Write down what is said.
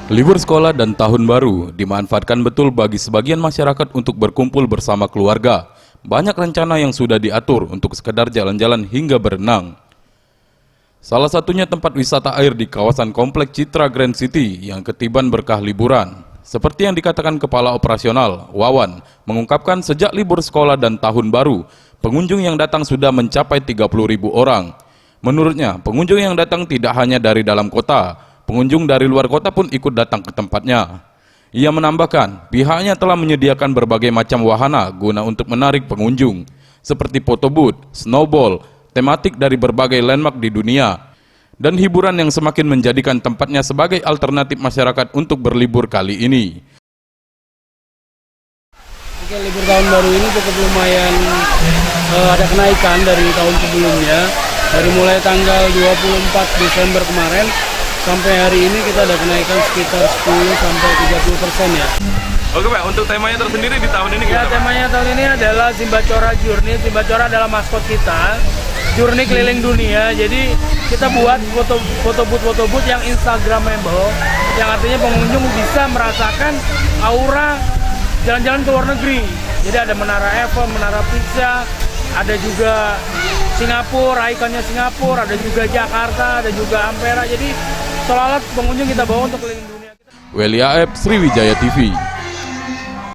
Libur sekolah dan tahun baru dimanfaatkan betul bagi sebagian masyarakat untuk berkumpul bersama keluarga. Banyak rencana yang sudah diatur untuk sekedar jalan-jalan hingga berenang. Salah satunya tempat wisata air di kawasan Komplek Citra Grand City yang ketiban berkah liburan. Seperti yang dikatakan Kepala Operasional, Wawan, mengungkapkan sejak libur sekolah dan tahun baru, pengunjung yang datang sudah mencapai 30.000 orang. Menurutnya, pengunjung yang datang tidak hanya dari dalam kota, pengunjung dari luar kota pun ikut datang ke tempatnya. Ia menambahkan, pihaknya telah menyediakan berbagai macam wahana guna untuk menarik pengunjung, seperti photobooth, snowball, tematik dari berbagai landmark di dunia, dan hiburan yang semakin menjadikan tempatnya sebagai alternatif masyarakat untuk berlibur kali ini. Oke, libur tahun baru ini cukup lumayan ada kenaikan dari tahun sebelumnya. Dari mulai tanggal 24 Desember kemarin sampai hari ini kita ada kenaikan sekitar 10-30% ya. Oke Pak, untuk temanya tersendiri di tahun ini Ya, gimana? temanya tahun ini adalah Simba Cora Journey. Simba Cora adalah maskot kita. Journey keliling dunia. Jadi kita buat foto-booth yang instagramable, yang artinya pengunjung bisa merasakan aura jalan-jalan ke luar negeri. Jadi ada Menara Eiffel, Menara Pisa, ada juga Singapura, ikonnya Singapura, ada juga Jakarta, ada juga Ampera. Jadi seolah-olah pengunjung kita bawa untuk keliling dunia. Welia Ep, Sriwijaya TV.